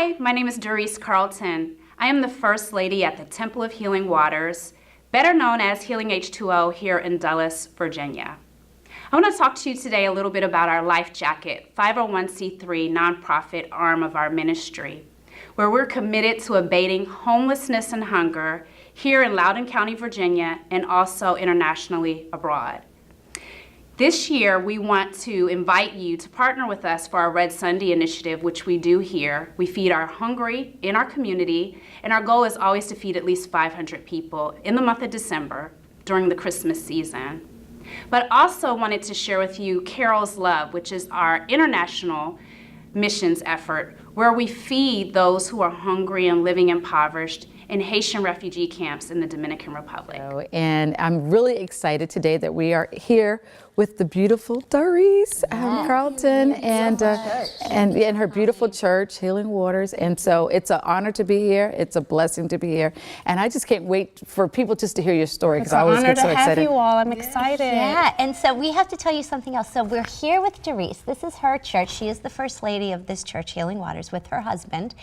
Hi, my name is Teresa Carlton. I am the First Lady at the Temple of Healing Waters, better known as Healing H2O here in Dulles, Virginia. I want to talk to you today a little bit about our LifeJacket 501c3 nonprofit arm of our ministry, where we're committed to abating homelessness and hunger here in Loudoun County, Virginia, and also internationally abroad. This year, we want to invite you to partner with us for our Red Sunday initiative, which we do here. We feed our hungry in our community, and our goal is always to feed at least 500 people in the month of December during the Christmas season. But also wanted to share with you Carol's Love, which is our international missions effort, where we feed those who are hungry and living impoverished in Haitian refugee camps in the Dominican Republic. And I'm really excited today that we are here with the beautiful Teresa Carlton and her beautiful church, Healing Waters. And so it's an honor to be here. It's a blessing to be here. And I just can't wait for people just to hear your story, because I always get so excited. It's an honor to have you all. I'm excited. Yeah, and so we have to tell you something else. So we're here with Teresa. This is her church. She is the First Lady of this church, Healing Waters, with her husband.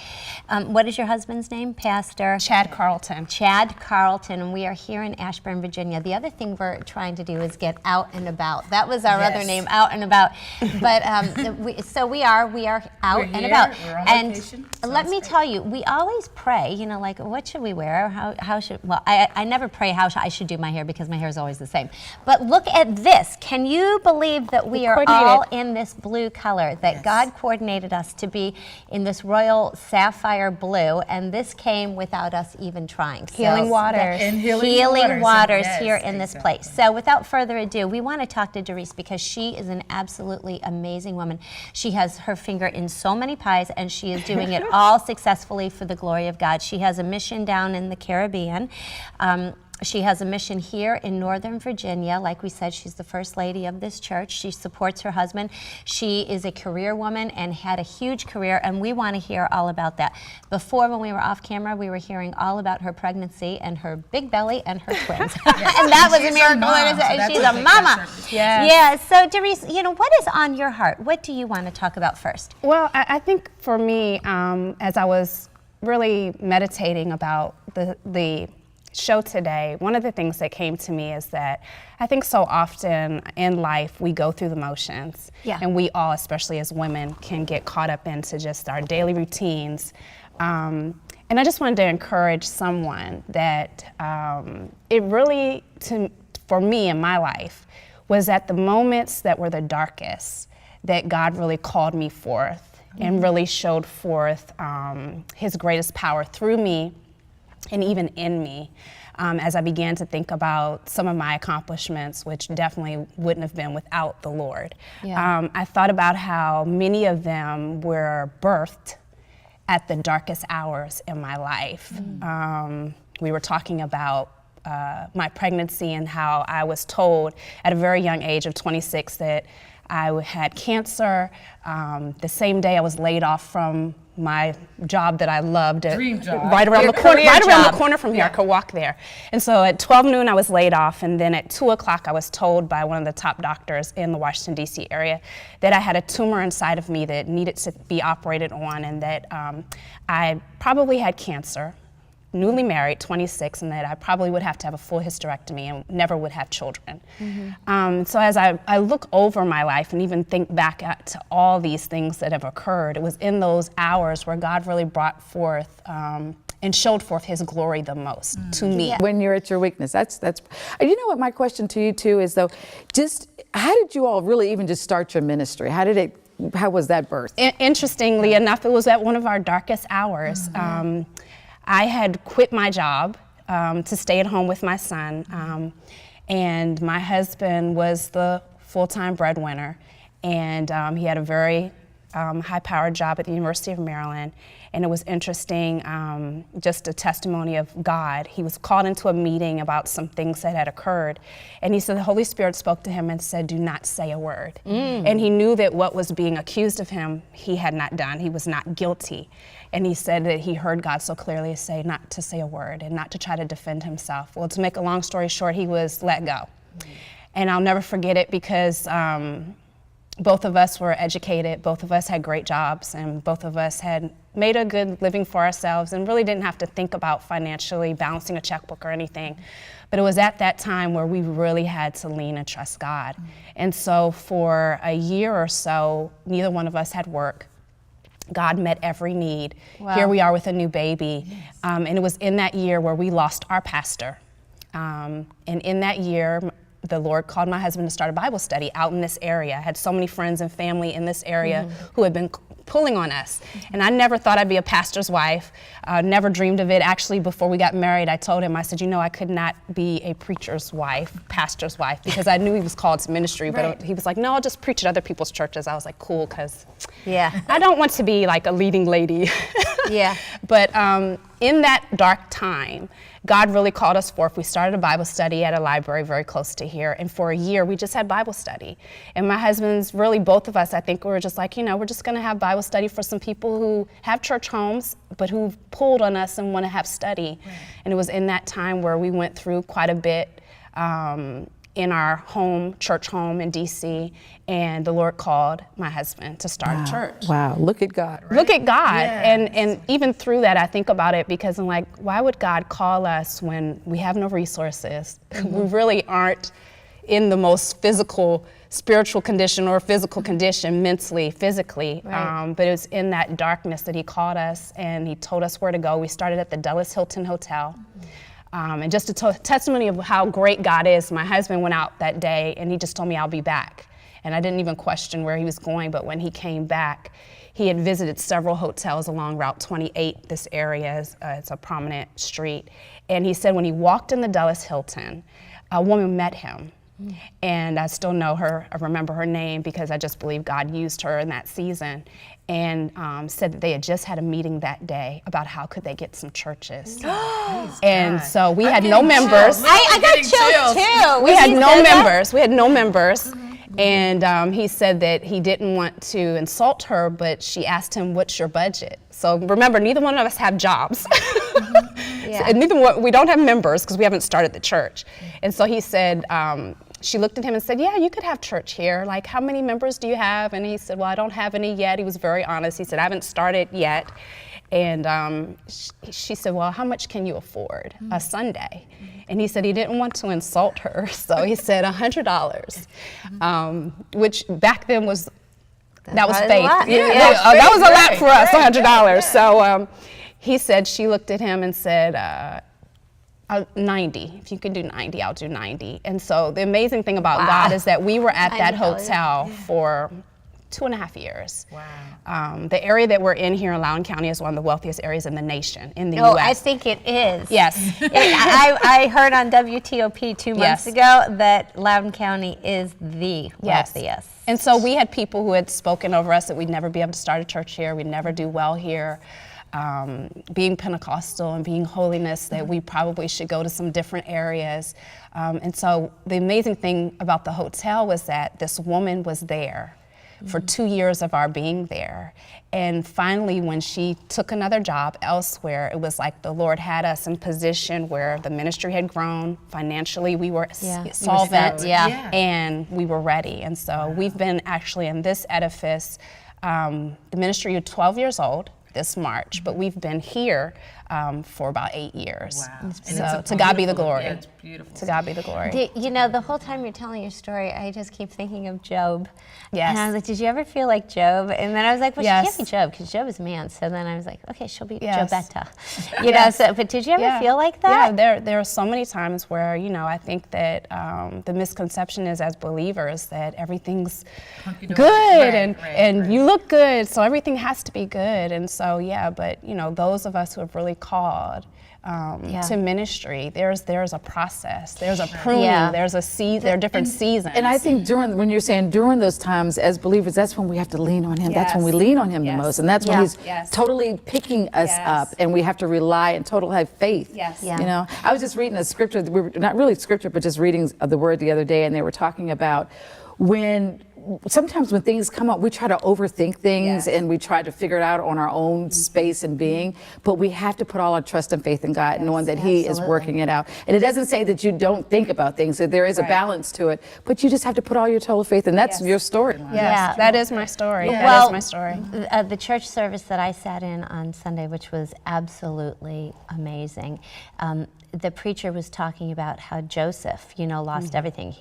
What is your husband's name? Pastor? Chad Carlton. Chad Carlton, and we are here in Ashburn, Virginia. The other thing we're trying to do is get out and about. That was our other name, Out and About. But we are out and about. And let me tell you, we always pray, you know, like, what should we wear? How should, well, I never pray how I should do my hair, because my hair is always the same. But look at this. Can you believe that we are all in this blue color, that God coordinated us to be in this royal sapphire blue, and this came without us even trying. Healing Waters. And Healing Waters here in this place. So without further ado, we want to talk to Teresa, because she is an absolutely amazing woman. She has her finger in so many pies, and she is doing it all successfully for the glory of God. She has a mission down in the Caribbean. She has a mission here in Northern Virginia. Like we said, she's the First Lady of this church. She supports her husband. She is a career woman and had a huge career, and we want to hear all about that. Before, when we were off camera, we were hearing all about her pregnancy and her big belly and her twins. And that was a miracle. She's a mama. Yeah. So, Teresa, you know, what is on your heart? What do you want to talk about first? Well, I think for me, as I was really meditating about the show today, one of the things that came to me is that I think so often in life we go through the motions, and we all, especially as women, can get caught up into just our daily routines. And I just wanted to encourage someone that it really, for me in my life, was at the moments that were the darkest that God really called me forth and really showed forth His greatest power through me and even in me, as I began to think about some of my accomplishments, which definitely wouldn't have been without the Lord. I thought about how many of them were birthed at the darkest hours in my life. We were talking about my pregnancy and how I was told at a very young age of 26 that I had cancer. The same day I was laid off from my job that I loved, dream job. right around the corner from here. I could walk there. And so at 12 noon I was laid off, and then at 2 o'clock I was told by one of the top doctors in the Washington, D.C. area that I had a tumor inside of me that needed to be operated on, and that I probably had cancer, newly married, 26, and that I probably would have to have a full hysterectomy and never would have children. So as I look over my life and even think back to all these things that have occurred, it was in those hours where God really brought forth and showed forth His glory the most to me. When you're at your weakness, that's. You know what my question to you too is though, just how did you all really even just start your ministry? How was that birth? Interestingly enough, it was at one of our darkest hours. I had quit my job to stay at home with my son, and my husband was the full-time breadwinner, and he had a very high-powered job at the University of Maryland. And it was interesting, just a testimony of God. He was called into a meeting about some things that had occurred, and he said the Holy Spirit spoke to him and said, "Do not say a word." And he knew that what was being accused of him, he had not done. He was not guilty. And he said that he heard God so clearly say not to say a word and not to try to defend himself. Well, to make a long story short, he was let go. And I'll never forget it because both of us were educated, both of us had great jobs, and both of us had made a good living for ourselves and really didn't have to think about financially balancing a checkbook or anything. But it was at that time where we really had to lean and trust God. And so for a year or so, neither one of us had work. God met every need. Wow. Here we are with a new baby. And it was in that year where we lost our pastor. And in that year, the Lord called my husband to start a Bible study out in this area. I had so many friends and family in this area who had been pulling on us. And I never thought I'd be a pastor's wife, never dreamed of it. Actually, before we got married, I told him, I said, you know, I could not be a preacher's wife, pastor's wife, because I knew he was called to ministry, but he was like, no, I'll just preach at other people's churches. I was like, cool, because I don't want to be like a leading lady. But in that dark time, God really called us forth. We started a Bible study at a library very close to here, and for a year we just had Bible study. And my husband's really, both of us, I think we were just like, you know, we're just gonna have Bible study for some people who have church homes, but who've pulled on us and wanna have study. And it was in that time where we went through quite a bit in our church home in DC, and the Lord called my husband to start a church. Wow, look at God. Right? Look at God. And even through that, I think about it because I'm like, why would God call us when we have no resources? We really aren't in the most spiritual condition or physical condition, mentally, physically. But it was in that darkness that he called us, and he told us where to go. We started at the Dulles Hilton Hotel. And just a testimony of how great God is, my husband went out that day and he just told me, I'll be back. And I didn't even question where he was going, but when he came back, he had visited several hotels along Route 28. This area it's a prominent street. And he said when he walked in the Dulles Hilton, a woman met him. And I still know her, I remember her name because I just believe God used her in that season. And said that they had just had a meeting that day about how could they get some churches. And so we had no members. I got chills too. We had no members. We had no members. And he said that he didn't want to insult her, but she asked him, what's your budget? So remember, neither one of us have jobs. And we don't have members because we haven't started the church. And so he said, she looked at him and said, yeah, you could have church here. Like, how many members do you have? And he said, well, I don't have any yet. He was very honest. He said, I haven't started yet. And she said, well, how much can you afford a Sunday? And he said he didn't want to insult her. So he said $100, which back then was, that was faith. That was a lot for us, $100. So he said, she looked at him and said, 90. If you can do 90, I'll do 90. And so the amazing thing about God is that we were at that hotel for 2.5 years. The area that we're in here in Loudoun County is one of the wealthiest areas in the nation, in the U.S. I think it is. Yes. I heard on WTOP 2 months ago that Loudoun County is the wealthiest. And so we had people who had spoken over us that we'd never be able to start a church here, we'd never do well here. Being Pentecostal and being holiness, that we probably should go to some different areas. And so the amazing thing about the hotel was that this woman was there for 2 years of our being there. And finally, when she took another job elsewhere, it was like the Lord had us in position where the ministry had grown. Financially, we were solvent, and we were ready. And so we've been actually in this edifice. The ministry is 12 years old this March, but we've been here for about 8 years. So to God be the glory. Yeah, it's beautiful. To God be the glory. You know, the whole time you're telling your story, I just keep thinking of Job. Yes. And I was like, did you ever feel like Job? And then I was like, well, she can't be Job because Job is man. So then I was like, okay, she'll be Jobetta. You know, so, but did you ever feel like that? Yeah, there are so many times where, you know, I think that the misconception is as believers that everything's good and you look good, so everything has to be good. And so, but, you know, those of us who have really called to ministry, there's a process, there's a pruning, there are different seasons. And I think when you're saying during those times as believers, that's when we have to lean on him. That's when we lean on him the most. And that's when he's totally picking us up, and we have to rely and totally have faith. You know, I was just reading a scripture, not really scripture, but just reading the word the other day, and they were talking about when sometimes when things come up, we try to overthink things and we try to figure it out on our own space and being, but we have to put all our trust and faith in God, knowing that He is working it out. And it doesn't say that you don't think about things, that there is a balance to it, but you just have to put all your total faith, and that's your storyline. Yes, that is my story. Well, That is my story. The church service that I sat in on Sunday, which was absolutely amazing, the preacher was talking about how Joseph, lost everything.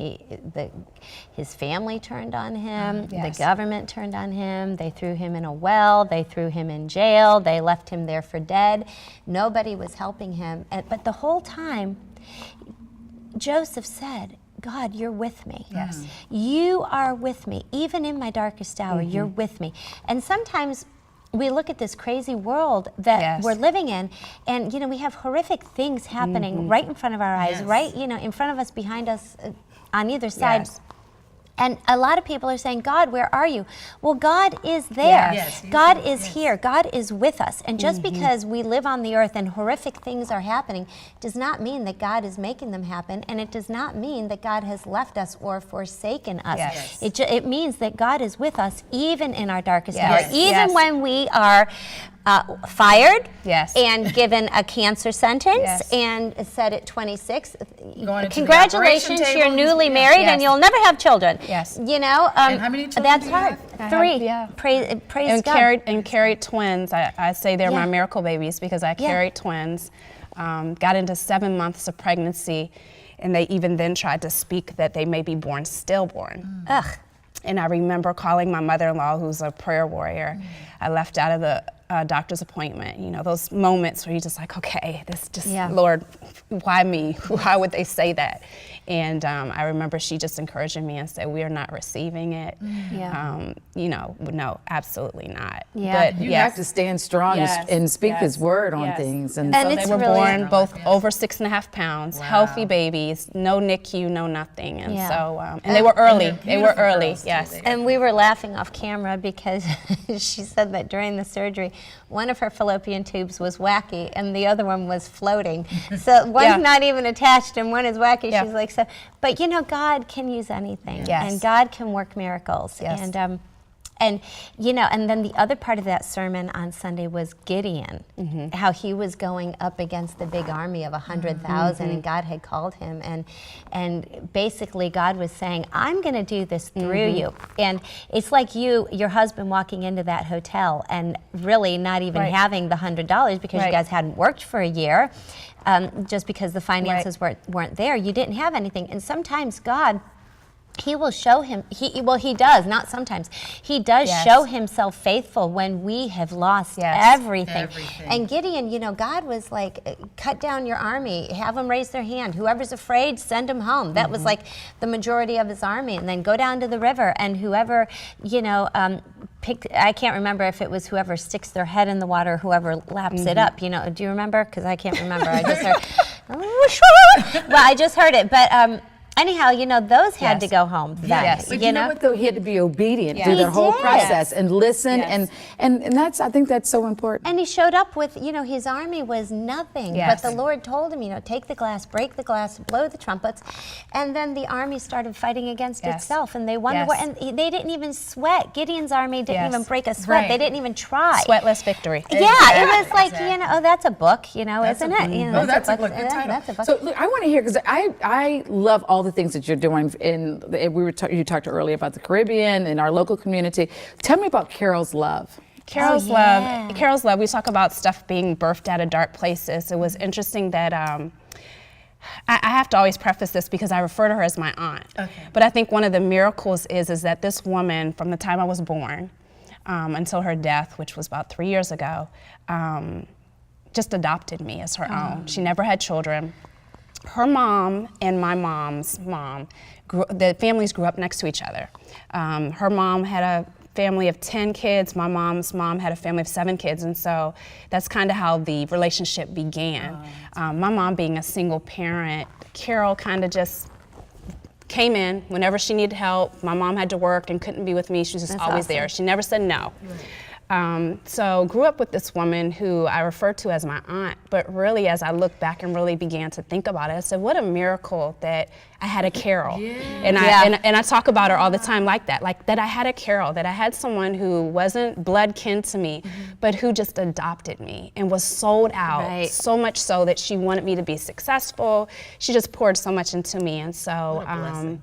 His family turned on him, the government turned on him, they threw him in a well, they threw him in jail, they left him there for dead. Nobody was helping him. But the whole time, Joseph said, God, you're with me. Yes. You are with me. Even in my darkest hour, you're with me. And sometimes we look at this crazy world that we're living in, and we have horrific things happening right in front of our eyes, right in front of us, behind us, on either side. Yes. And a lot of people are saying, God, where are you? Well, God is there. Yes. God is here. God is with us. And just because we live on the earth and horrific things are happening does not mean that God is making them happen, and it does not mean that God has left us or forsaken us. Yes. It means that God is with us even in our darkest hour, even when we are fired and given a cancer sentence and set at 26. Congratulations, you're newly married and you'll never have children. Yes. And how many children that's do you hard. have? 3. Praise God. Carried twins. I say they're my miracle babies because I carried twins. Got into 7 months of pregnancy, and they even then tried to speak that they may be born stillborn. Ugh. And I remember calling my mother-in-law, who's a prayer warrior. I left out of the doctor's appointment. Those moments where you're just like, okay, this just, Lord, why me? Why would they say that? And I remember she just encouraging me and said, we are not receiving it. No, absolutely not. Yeah. But You have to stand strong and speak His word on things. And so it's they were really born both over 6.5 pounds, healthy babies, no NICU, no nothing. And so, and they were early. They were early, yes. And we were laughing off camera because she said that during the surgery, one of her fallopian tubes was wacky and the other one was floating. So one's not even attached and one is wacky. She's like, so, but God can use anything, and God can work miracles. And then the other part of that sermon on Sunday was Gideon, how he was going up against the big army of 100,000, and God had called him, and basically God was saying, I'm going to do this through you. And it's like your husband walking into that hotel and really not even having the $100 because you guys hadn't worked for a year, just because the finances weren't there. You didn't have anything, and sometimes God, He will show he does, not sometimes. He does show himself faithful when we have lost everything. And Gideon, God was like, cut down your army, have them raise their hand. Whoever's afraid, send them home. That was like the majority of his army. And then go down to the river, and whoever, I can't remember if it was whoever sticks their head in the water, whoever laps it up. Do you remember? Because I can't remember. I just heard, well, I just heard it. But anyhow, those had to go home then. But you know what, though? He had to be obedient through the whole process and listen, and that's, I think that's so important. And he showed up with, his army was nothing, but the Lord told him, take the glass, break the glass, blow the trumpets, and then the army started fighting against itself, and they won the war, and they didn't even sweat. Gideon's army didn't even break a sweat. They didn't even try. Sweatless victory. Yeah, it was like, oh, that's a book, isn't it? That's a book. Good title. That's a book. So look, I want to hear, because I love all the things that you're doing. You talked earlier about the Caribbean and our local community. Tell me about Carol's Love. Carol's Love. We talk about stuff being birthed out of dark places. It was interesting that I have to always preface this because I refer to her as my aunt. Okay. But I think one of the miracles is that this woman, from the time I was born until her death, which was about 3 years ago, just adopted me as her own. She never had children. Her mom and my mom's mom, the families grew up next to each other. Her mom had a family of 10 kids. My mom's mom had a family of 7 kids, and so that's kind of how the relationship began. My mom being a single parent, Carol kind of just came in whenever she needed help. My mom had to work and couldn't be with me. She was just always there. She never said no. So grew up with this woman who I refer to as my aunt, but really as I look back and really began to think about it, I said, what a miracle that I had a Carol. Yeah. And I talk about her all the time like that I had a Carol, that I had someone who wasn't blood kin to me, but who just adopted me and was sold out, so much so that she wanted me to be successful. She just poured so much into me. And so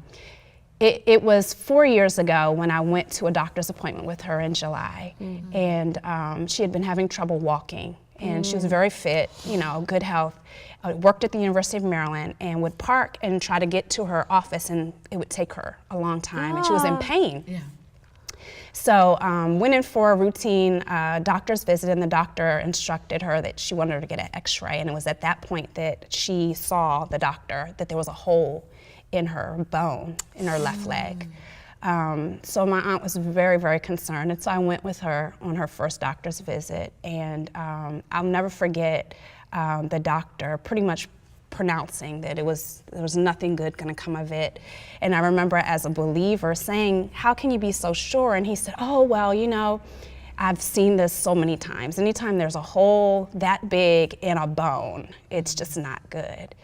it was 4 years ago when I went to a doctor's appointment with her in July, and she had been having trouble walking, and she was very fit, good health. Worked at the University of Maryland and would park and try to get to her office, and it would take her a long time, and she was in pain. Yeah. So went in for a routine doctor's visit, and the doctor instructed her that she wanted her to get an x-ray, and it was at that point that she saw, the doctor, that there was a hole in her bone, in her left leg. So my aunt was very, very concerned, and so I went with her on her first doctor's visit, and I'll never forget the doctor pretty much pronouncing that there was nothing good gonna come of it. And I remember as a believer saying, how can you be so sure? And he said, oh, well, I've seen this so many times. Anytime there's a hole that big in a bone, it's just not good.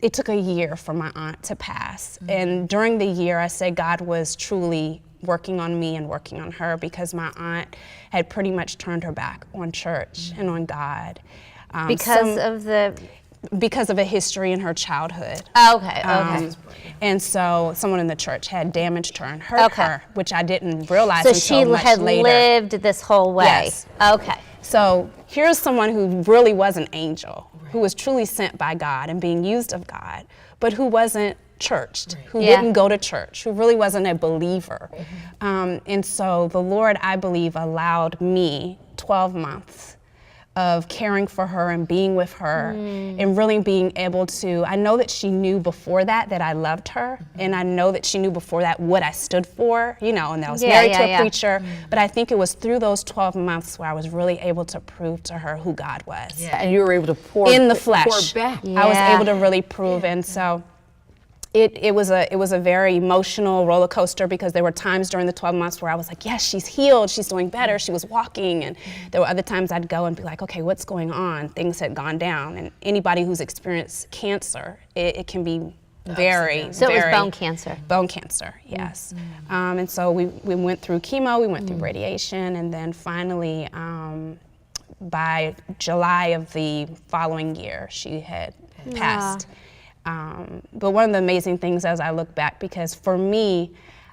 It took a year for my aunt to pass. And during the year, I say God was truly working on me and working on her, because my aunt had pretty much turned her back on church and on God. Because of a history in her childhood. Okay. And so someone in the church had damaged her and hurt her, which I didn't realize until she much had later. lived this whole way. Yes. Okay. So here's someone who really was an angel, who was truly sent by God and being used of God, but who wasn't churched, who didn't go to church, who really wasn't a believer. And so the Lord, I believe, allowed me 12 months of caring for her and being with her and really being able to, I know that she knew before that I loved her, and I know that she knew before that what I stood for, and that I was married to a preacher, but I think it was through those 12 months where I was really able to prove to her who God was. Yeah, and you were able to pour in the flesh. Pour back. I was able to really prove, and so it was a very emotional roller coaster, because there were times during the 12 months where I was like, yes, she's healed, she's doing better, she was walking, and there were other times I'd go and be like, okay, what's going on? Things had gone down, and anybody who's experienced cancer, it can be very, So very... it was bone cancer. Bone cancer, yes. And so we went through chemo, we went through radiation, and then finally, by July of the following year, she had passed. But one of the amazing things as I look back, because for me,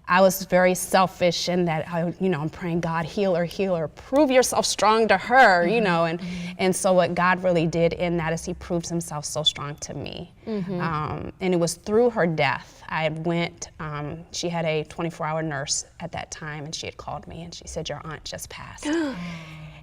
I was very selfish in that I'm praying, God, heal her, prove yourself strong to her, and so what God really did in that is he proved himself so strong to me. And it was through her death. She had a 24-hour nurse at that time, and she had called me and she said, your aunt just passed.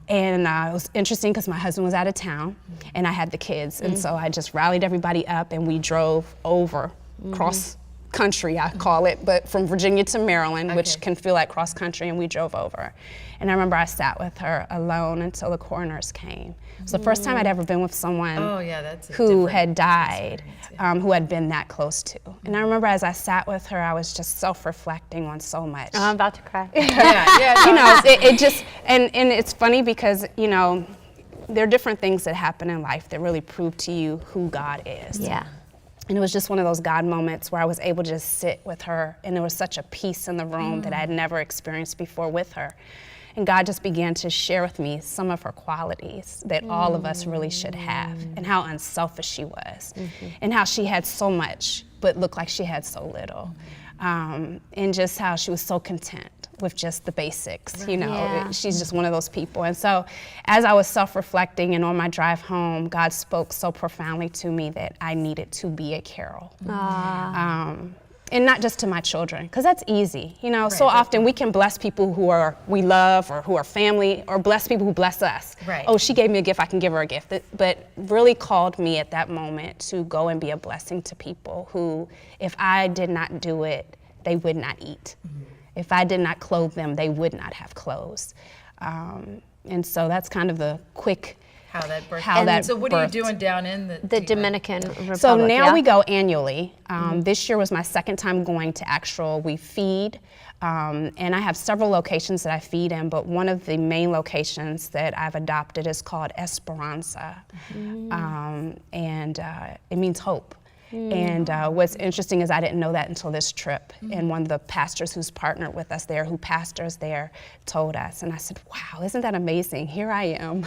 And it was interesting because my husband was out of town and I had the kids. And so I just rallied everybody up and we drove over, cross country, I call it, but from Virginia to Maryland, which can feel like cross country, and we drove over. And I remember I sat with her alone until the coroners came. It was the first time I'd ever been with someone who had died, who had been that close to. And I remember as I sat with her, I was just self-reflecting on so much. Oh, I'm about to cry. It just, and it's funny because, there are different things that happen in life that really prove to you who God is. Yeah. And it was just one of those God moments where I was able to just sit with her, and there was such a peace in the room that I had never experienced before with her. And God just began to share with me some of her qualities that all of us really should have, and how unselfish she was, and how she had so much but looked like she had so little, and just how she was so content with just the basics, She's just one of those people. And so as I was self-reflecting and on my drive home, God spoke so profoundly to me that I needed to be a Carol. And not just to my children, because that's easy. So often we can bless people who we love or who are family, or bless people who bless us. Right. Oh, she gave me a gift, I can give her a gift. But really called me at that moment to go and be a blessing to people who, if I did not do it, they would not eat. If I did not clothe them, they would not have clothes. And so that's kind of the quick how that birthed. how that So what are you birthed. doing down in The Dominican Republic. So now yeah? we go annually. This year was my second time going to we feed. And I have several locations that I feed in, but one of the main locations that I've adopted is called Esperanza. And it means hope. And what's interesting is I didn't know that until this trip. And one of the pastors who's partnered with us there, who pastors there, told us. And I said, wow, isn't that amazing? Here I am,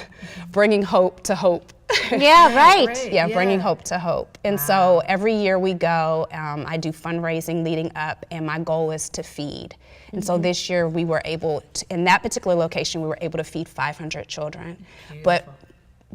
bringing hope to hope. Yeah, right. Yeah, bringing hope to hope. And so every year we go, I do fundraising leading up, and my goal is to feed. And so this year we were able to, in that particular location, we were able to feed 500 children. But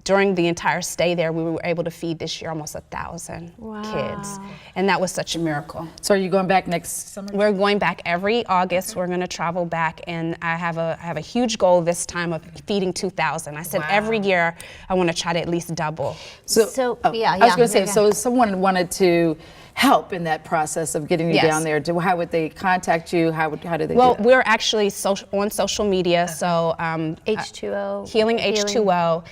during the entire stay there, we were able to feed this year almost 1,000 kids. And that was such a miracle. So are you going back next summer? We're going back every August. We're going to travel back, and I have a huge goal this time of feeding 2,000. I said every year I want to try to at least double. So, yeah, I was going to say, yeah. so if someone wanted to help in that process of getting you Yes. down there, how would they contact you? How do they Well, do that? we're actually on social media, so H2O. Healing H2O.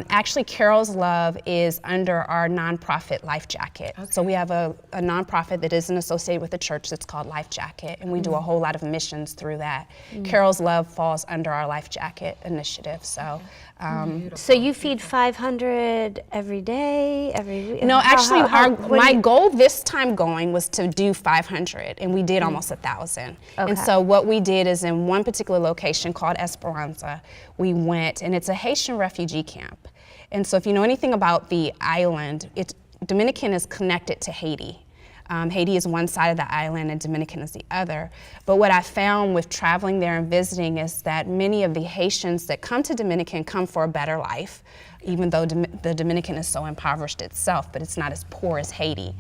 Actually, Carol's Love is under our nonprofit LifeJacket. So we have a nonprofit that isn't associated with the church that's called LifeJacket, and we do a whole lot of missions through that. Carol's Love falls under our LifeJacket initiative. So. So you feed 500 every day, every week? No, actually, what do my you- goal this time going was to do 500, and we did almost 1,000. Okay. And so what we did is in one particular location called Esperanza, we went, and it's a Haitian refugee camp. And so if you know anything about the island, Dominican is connected to Haiti. Haiti is one side of the island and Dominican is the other. But what I found with traveling there and visiting is that many of the Haitians that come to Dominican come for a better life, even though the Dominican is so impoverished itself, but it's not as poor as Haiti.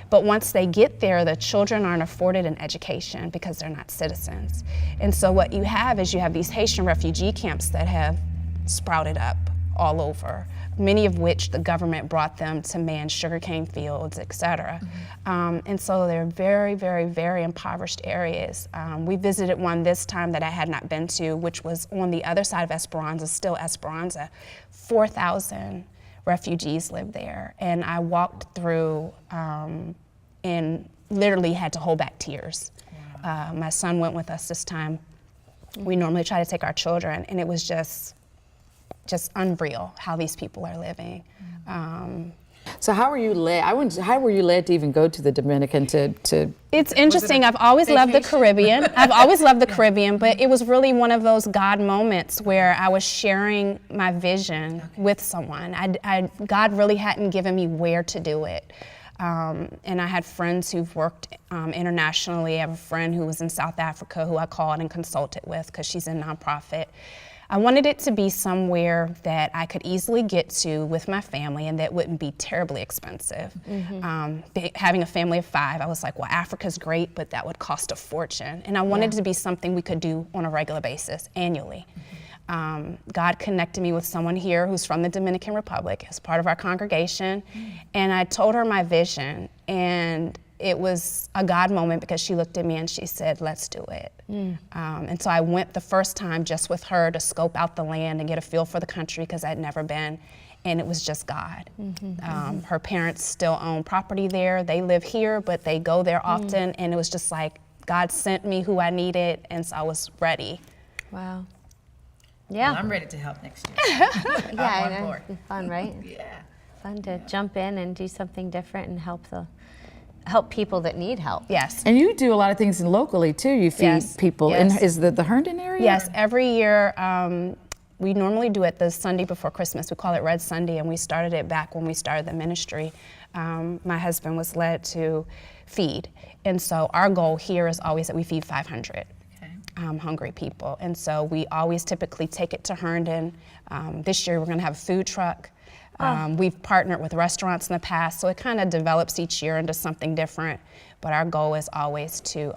But once they get there, the children aren't afforded an education because they're not citizens. And so what you have is you have these Haitian refugee camps that have sprouted up all over, many of which the government brought them to man sugarcane fields, et cetera. And so they're very, very, very impoverished areas. We visited one this time that I had not been to, which was on the other side of Esperanza, still Esperanza. 4,000 refugees live there. And I walked through and literally had to hold back tears. My son went with us this time. We normally try to take our children, and it was just unreal how these people are living. So how were you led? How were you led to even go to the Dominican to? It's interesting. I've always loved the Caribbean. I've always loved the Caribbean, but it was really one of those God moments where I was sharing my vision with someone. God really hadn't given me where to do it. And I had friends who've worked internationally. I have a friend who was in South Africa who I called and consulted with because she's a nonprofit. I wanted it to be somewhere that I could easily get to with my family and that wouldn't be terribly expensive. Having a family of 5, I was like, well, Africa's great, but that would cost a fortune. And I wanted it to be something we could do on a regular basis, annually. God connected me with someone here who's from the Dominican Republic as part of our congregation, and I told her my vision, and it was a God moment because she looked at me and she said, let's do it. And so I went the first time just with her to scope out the land and get a feel for the country because I'd never been, and it was just God. Her parents still own property there. They live here, but they go there often, and it was just like God sent me who I needed, and so I was ready. Wow. Yeah. Well, I'm ready to help next year. Yeah, I'm I on know. board. It's fun, right? Yeah. Fun to jump in and do something different and help people that need help. Yes. And you do a lot of things locally too. You feed Yes. people. Yes. And is the Herndon area? Yes, every year we normally do it the Sunday before Christmas. We call it Red Sunday, and we started it back when we started the ministry. My husband was led to feed, and so our goal here is always that we feed 500 hungry people. And so we always typically take it to Herndon. This year we're going to have a food truck. We've partnered with restaurants in the past, so it kind of develops each year into something different. But our goal is always to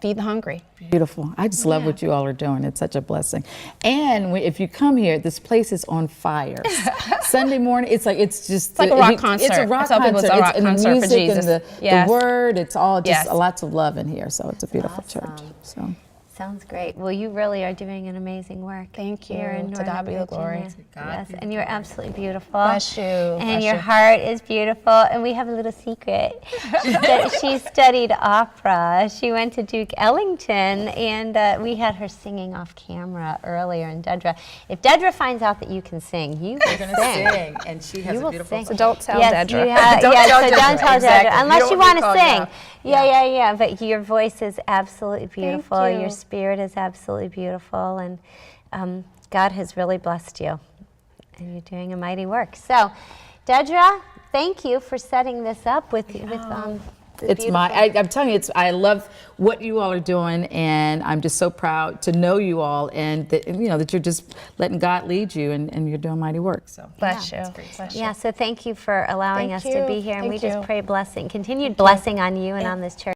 feed the hungry. Beautiful. I just love what you all are doing. It's such a blessing. And if you come here, this place is on fire. Sunday morning, it's just like a rock concert. It's a rock I tell people concert. it's a rock and the concert for music Jesus. and the Yes. word. It's all just Yes. lots of love in here. So it's a beautiful church. So. Sounds great. Well, you really are doing an amazing work. Thank you. Here in To Northern God be the glory. Virginia. To God Yes, be the and you're glory. absolutely beautiful. Bless you. And Bless your you. heart is beautiful. And we have a little secret. She studied opera. She went to Duke Ellington, and we had her singing off camera earlier. And Dedra, if Dedra finds out that you can sing, you will We're gonna sing, and she has You a will beautiful sing. So don't tell yes, Dedra. You have, Don't yes, tell so Dedra. don't tell Exactly. Dedra unless You you don't want get to called sing. out. Yeah. But your voice is absolutely beautiful. you. Your spirit is absolutely beautiful, and God has really blessed you, and you're doing a mighty work. So, Dedra, thank you for setting this up with the It's I'm telling you, I love what you all are doing, and I'm just so proud to know you all, and that, you know, that you're just letting God lead you, and you're doing mighty work. So Bless you. Bless you. Yeah, so thank you for allowing Thank us to you. be here, and we Thank just you. pray blessing, continued blessing on you and on this church.